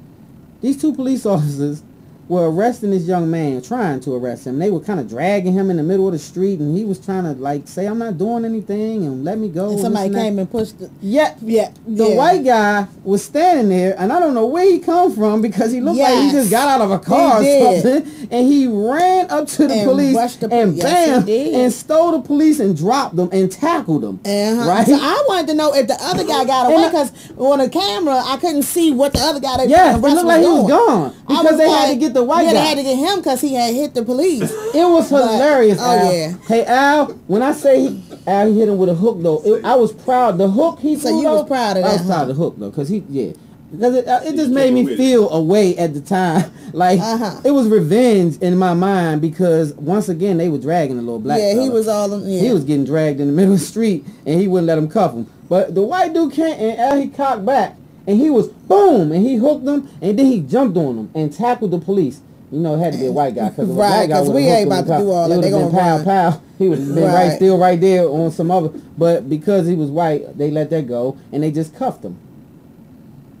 These 2 police officers were arresting this young man, trying to arrest him. They were kind of dragging him in the middle of the street, and he was trying to say, "I'm not doing anything," and let me go. And somebody came and pushed it. Yeah. The Yeah. white guy was standing there, and I don't know where he come from because he looked like he Yes. just got out of a car or He did. something, and he ran up to the And police rushed the- and yes, bam, he did. and stole the police and dropped them and tackled them. Right? So I wanted to know if the other guy got away, because on the camera I couldn't see what the other guy. Yes, but it looked like he was gone I because they had to get the white yeah, guy. they had to get him because he had hit the police. It was hilarious, Oh, Al. yeah. Hey, Al, when I say Al, he hit him with a hook, though, I was proud. The hook he So threw, you though, was proud of I that, was proud huh? of the hook, though, because it just You made came me with it. feel a way at the time. Like, it was revenge in my mind because, once again, they were dragging the little black Yeah, he fella. was all. Yeah. He was getting dragged in the middle of the street, and he wouldn't let him cuff him. But the white dude came, and Al, he cocked back, and he was, boom, and he hooked them, and then he jumped on them and tackled the police. It had to be a white guy because Right, 'cause we ain't about to do all that. They gonna pow run. pow. He would have been Right. still right there on some other. But because he was white, they let that go and they just cuffed him.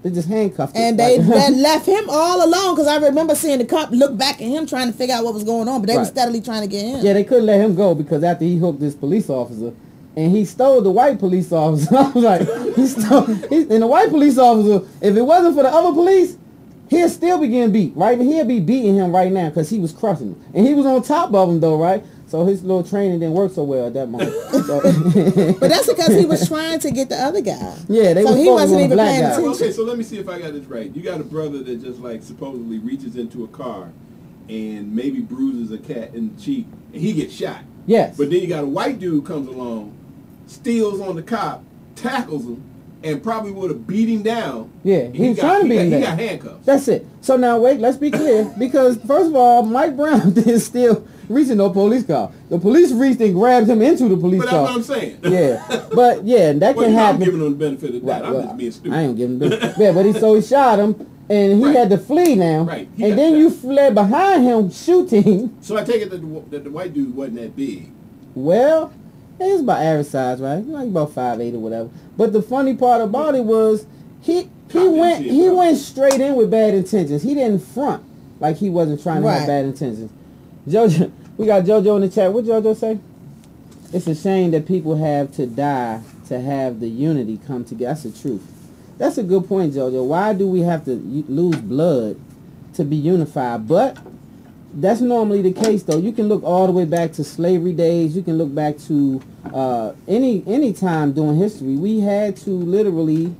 They just handcuffed him. And they left him all alone because I remember seeing the cop look back at him trying to figure out what was going on, but they were Right. steadily trying to get him. Yeah, they couldn't let him go because after he hooked this police officer, and he stole the white police officer. I was like, and the white police officer, if it wasn't for the other police, he'll still be getting beat, right? He'll be beating him right now because he was crushing him. And he was on top of him, though, right? So So his little training didn't work so well at that moment. So, But that's because he was trying to get the other guy. yeah, they So was he focusing wasn't on the even black paying guy. attention. Okay, so let me see if I got this right. You got a brother that just like supposedly reaches into a car and maybe bruises a cat in the cheek and he gets shot. Yes. But then you got a white dude comes along, steals on the cop, tackles him, and probably would have beat him down. Yeah, And he was trying to beat him He down. got handcuffs. That's it. So now wait, let's be clear. Because first of all, Mike Brown didn't still reach in no police car. The police reached and grabbed him into the police But that's car. what I'm saying. Yeah. But yeah, that Well, can you know, I'm happen. giving him the benefit of that. Right, I'm well, just being stupid. I ain't giving him. Yeah, but he shot him, and he Right. had to flee now. Right, he And got then shot. you fled behind him, shooting. So I take it that the white dude wasn't that big. Well, it was about average size, right? Like about 5'8" or whatever. But the funny part about it was he didn't see it, went straight in with bad intentions. He didn't front like he wasn't trying to have Right. bad intentions. Jojo, we got Jojo in the chat. What Jojo say? It's a shame that people have to die to have the unity come together. That's the truth. That's a good point, Jojo. Why do we have to lose blood to be unified? But that's normally the case, though. You can look all the way back to slavery days. You can look back to any time during history. We had to literally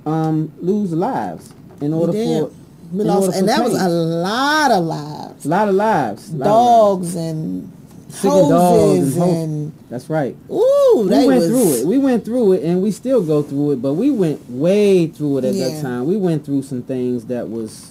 lose lives in order did. for We in lost, order and for that was a change. lot of lives. A lot of lives. Dogs and Sick of dogs hoses and and That's right. ooh, We they went was, through it. We went through it, and we still go through it. But we went way through it at that Yeah. time. We went through some things that was,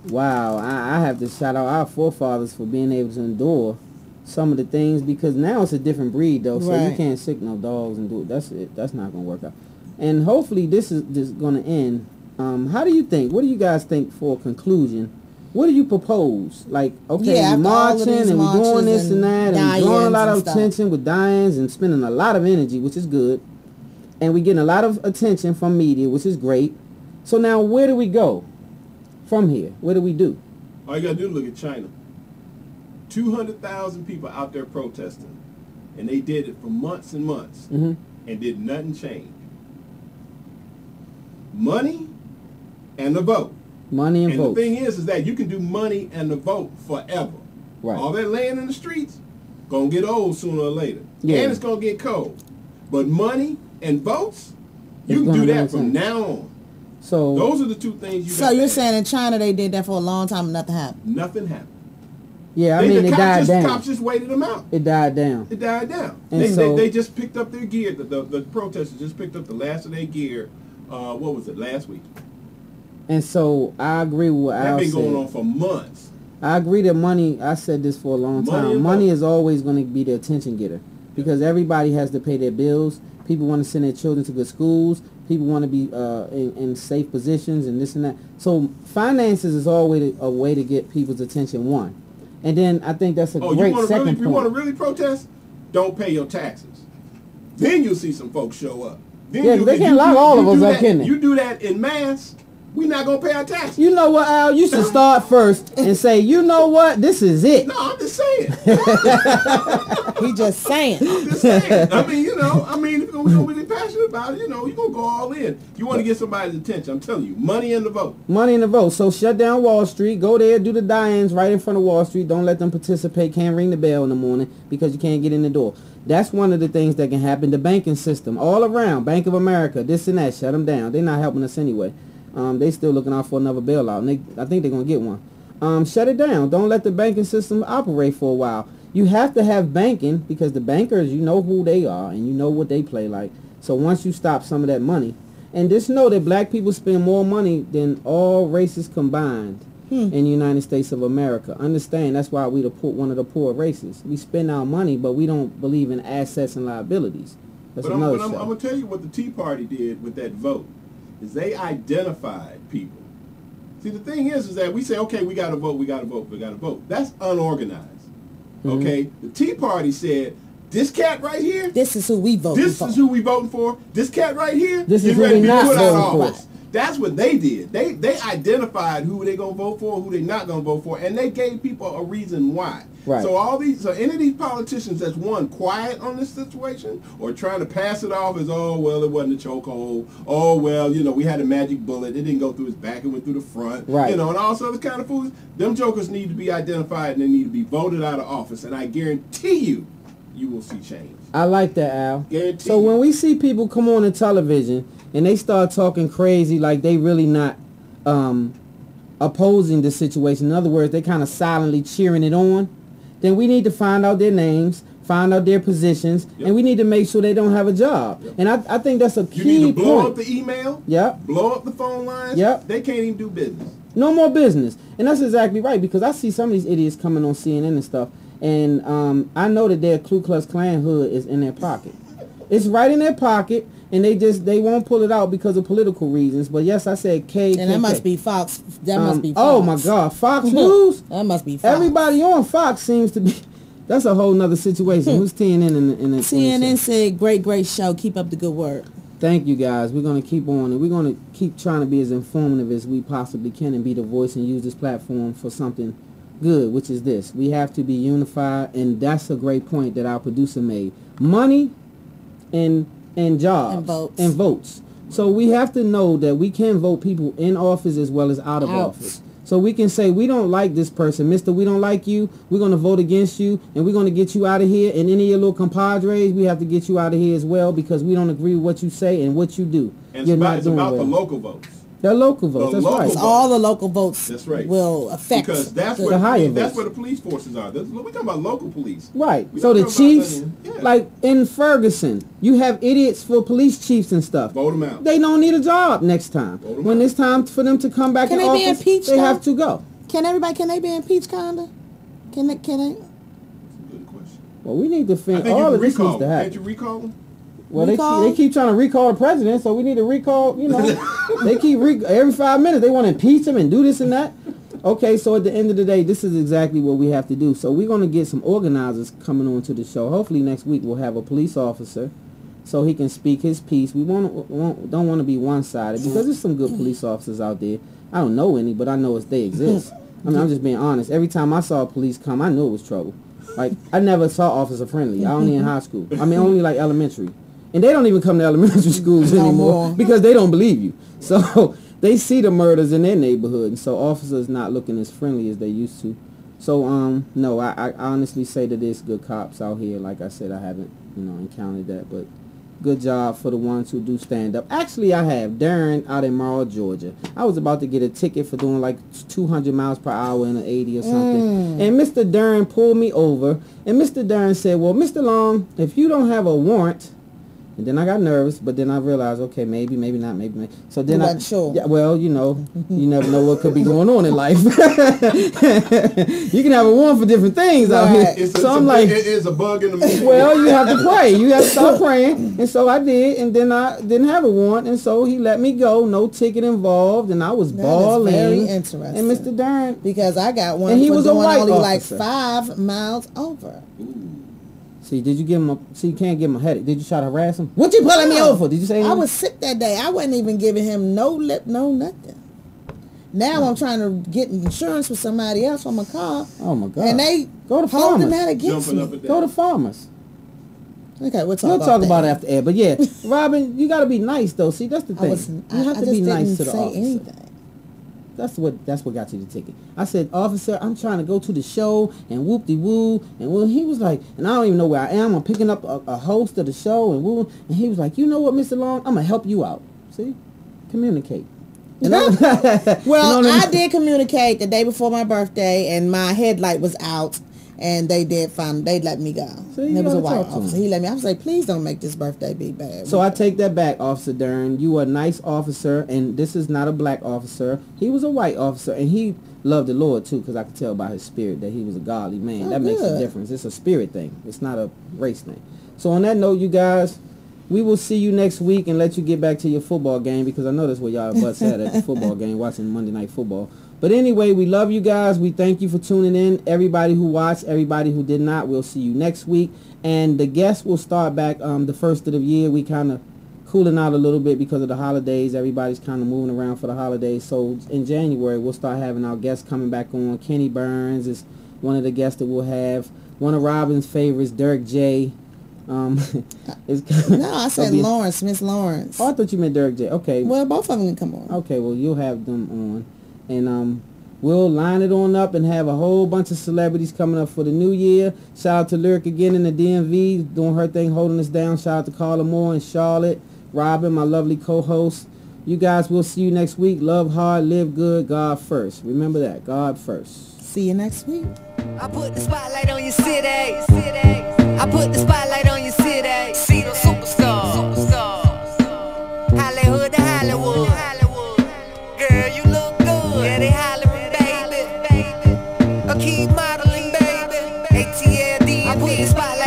wow. I have to shout out our forefathers for being able to endure some of the things, because now it's a different breed, though. So you Right. can't sick no dogs and do it. That's it. That's not gonna work out. And hopefully this is just gonna end. How do you think? What do you guys think for a conclusion? What do you propose? Like, okay, Yeah, we're after all of marching these and we're doing marches this and and that, and we're drawing a lot die-ins of and stuff. attention with die-ins and spending a lot of energy, which is good. And we're getting a lot of attention from media, which is great. So now where do we go from here? What do we do? All you gotta do is look at China. 200,000 people out there protesting, and they did it for months and months, Mm-hmm. and did nothing change. Money and the vote. Money and And votes. the thing is that you can do money and the vote forever. Right. All that laying in the streets gonna get old sooner or later, Yeah. and it's gonna get cold. But money and votes, It's you can gonna do that make from sense. now on. So Those are the two things you. So got you're to saying in China they did that for a long time and nothing happened? nothing happened? yeah, I They- mean the it cops died just, down. Cops just waited them out. It died down. It died down. And They, so- they just picked up their gear. The protesters just picked up the last of their gear. What was it, last week? And so I agree with what Al That's been said. going on for months. I agree that money, I said this for a long Money time, and money votes. is always going to be the attention getter, because everybody has to pay their bills. People want to send their children to good schools. People want to be in safe positions and this and that. So finances is always a way to get people's attention, one. And then I think that's a Oh, great you want to second really, you want to point. really protest? Don't pay your taxes. Then you'll see some folks show up. Then Yeah, they can't lock all of us up, can they? You do that in mass, we're not gonna pay our taxes. You know what, Al? You should start first and say, you know what? This is it. No, I'm just saying. He just saying. I'm just saying. I mean, if you're gonna be really passionate about it, you're gonna go all in. You want to get somebody's attention. I'm telling you, money and the vote. Money in the vote. So shut down Wall Street. Go there, do the die-ins right in front of Wall Street. Don't let them participate. Can't ring the bell in the morning because you can't get in the door. That's one of the things that can happen. The banking system, all around, Bank of America, this and that, shut them down. They're not helping us anyway. They still looking out for another bailout, and I think they're going to get one. Shut it down. Don't let the banking system operate for a while. You have to have banking because the bankers, you know who they are, and you know what they play like. So once you stop some of that money, and just know that black people spend more money than all races combined in the United States of America. Understand, that's why we one of the poor races. We spend our money, but we don't believe in assets and liabilities. That's But another I'm show. going to tell you what the Tea Party did with that vote, is they identified people. See, the thing is that we say, okay, we got to vote, we got to vote, we got to vote. That's unorganized. Okay? The Tea Party said, this cat right here, This is who we voted this for. is who we voting for. This cat right here, This is get who ready we to be not put out of voting for. office. That's what they did. They identified who they gonna vote for, who they not gonna vote for, and they gave people a reason why. Right. So any of these politicians that's quiet on this situation or trying to pass it off as, oh well, it wasn't a chokehold. Oh well, we had a magic bullet. It didn't go through his back. It went through the front. Right. And all sorts of kind of fools. Them jokers need to be identified and they need to be voted out of office. And I guarantee you will see change. I like that, Al. Guarantee So you. when we see people come on the television and they start talking crazy like they really not opposing the situation, in other words, they kind of silently cheering it on, then we need to find out their names, find out their positions, and we need to make sure they don't have a job. Yep. And I think that's a key point. You need to blow up the email, yep. blow up the phone lines. Yep. They can't even do business. No more business. And that's exactly right, because I see some of these idiots coming on CNN and stuff, and I know that their Ku Klux Klan hood is in their pocket. It's right in their pocket, and they won't pull it out because of political reasons. But yes, I said KKK. And that must be Fox. That must be Fox. Oh my God, Fox News? That must be Fox. Everybody on Fox seems to be. That's a whole nother situation. Who's TNN in the CNN said, great show. Keep up the good work. Thank you, guys. We're going to keep on, and we're going to keep trying to be as informative as we possibly can and be the voice and use this platform for something good, which is this. We have to be unified, and that's a great point that our producer made. Money and jobs and votes. So we have to know that we can vote people in office as well as out of office. So we can say, we don't like this person. Mister, we don't like you. We're going to vote against you, and we're going to get you out of here. And any of your little compadres, we have to get you out of here as well because we don't agree with what you say and what you do. And it's about the local votes. They're local votes. That's right. All the local votes. That's right. Will affect because that's the higher votes. That's where the police forces are. We're talking about local police. Right. So the chiefs, like in Ferguson, you have idiots for police chiefs and stuff. Vote them out. They don't need a job next time. When it's time for them to come back in office, be impeached, they have to go. Can they be impeached, kinda? Can they? That's a good question. Well, we need to think all of this needs to happen. Can't you recall them? Well, they keep trying to recall the president, so we need to recall, they keep every 5 minutes, they want to impeach him and do this and that. Okay, so at the end of the day, this is exactly what we have to do. So we're going to get some organizers coming on to the show. Hopefully next week we'll have a police officer so he can speak his piece. We don't want to be one-sided because there's some good police officers out there. I don't know any, but I know they exist. I mean, I'm just being honest. Every time I saw police come, I knew it was trouble. Like, I never saw officer friendly. I only in high school. I mean, only like elementary. And they don't even come to elementary schools anymore because they don't believe you. So they see the murders in their neighborhood, and so officers not looking as friendly as they used to. So no, I honestly say that there's good cops out here. Like I said, I haven't encountered that, but good job for the ones who do stand up. Actually, I have. Darren out in Morrow, Georgia. I was about to get a ticket for doing like 200 miles per hour in an 80 or something. And Mr. Darren pulled me over, and Mr. Darren said, well, Mr. Long, if you don't have a warrant. And then I got nervous, but then I realized, okay, maybe not, maybe. So then I'm sure. Yeah, well, you never know what could be going on in life. You can have a warrant for different things out here. It is a bug in the machine. Well, you have to pray. You have to start praying. And so I did, and then I didn't have a warrant, and so he let me go, no ticket involved, and I was bawling. Very interesting. And Mr. Darren, because I got one, and he was a white only officer. like 5 miles over. See, did you give him you can't give him a headache. Did you try to harass him? What you pulling me over for? Did you say anything? I was sick that day. I wasn't even giving him no lip, no nothing. Now I'm trying to get insurance for somebody else on my car. Oh my God. And they go to holding Farmers. that against Jumping me. up and down. Go to Farmers. Okay, we'll talk about it after air. But yeah, Robin, you got to be nice though. See, that's the thing. You have to be nice to the officer. Anything. That's what got you the ticket. I said, officer, I'm trying to go to the show and whoop-de-woo. And well, he was like, and I don't even know where I am. I'm picking up a host of the show and woo. And he was like, you know what, Mr. Long, I'm going to help you out. See? Communicate. Well, I did communicate the day before my birthday, and my headlight was out. And they let me go. So and it was a white officer. He let me. I was like, please don't make this birthday be bad. So I take that back, Officer Dern. You were a nice officer, and this is not a black officer. He was a white officer, and he loved the Lord, too, because I could tell by his spirit that he was a godly man. That makes a difference. It's a spirit thing. It's not a race thing. So on that note, you guys, we will see you next week and let you get back to your football game, because I know that's where y'all butts at the football game, watching Monday Night Football. But anyway, we love you guys. We thank you for tuning in. Everybody who watched, everybody who did not, we'll see you next week. And the guests will start back the first of the year. We kind of cooling out a little bit because of the holidays. Everybody's kind of moving around for the holidays. So in January, we'll start having our guests coming back on. Kenny Burns is one of the guests that we'll have. One of Robin's favorites, Dirk J. No, I said Lawrence, Miss Lawrence. Oh, I thought you meant Dirk J. Okay. Well, both of them can come on. Okay, well, you'll have them on. And we'll line it on up and have a whole bunch of celebrities coming up for the new year. Shout out to Lyric again in the DMV, doing her thing, holding us down. Shout out to Carla Moore and Charlotte. Robin, my lovely co-host. You guys, we'll see you next week. Love hard, live good, God first. Remember that, God first. See you next week. I put the spotlight on your city. I put the spotlight on your city. See the superstars. Hollywood to Hollywood. Girl, you look good. Yeah, they hollering, baby. I keep modeling, baby. ATL, I put the spotlight.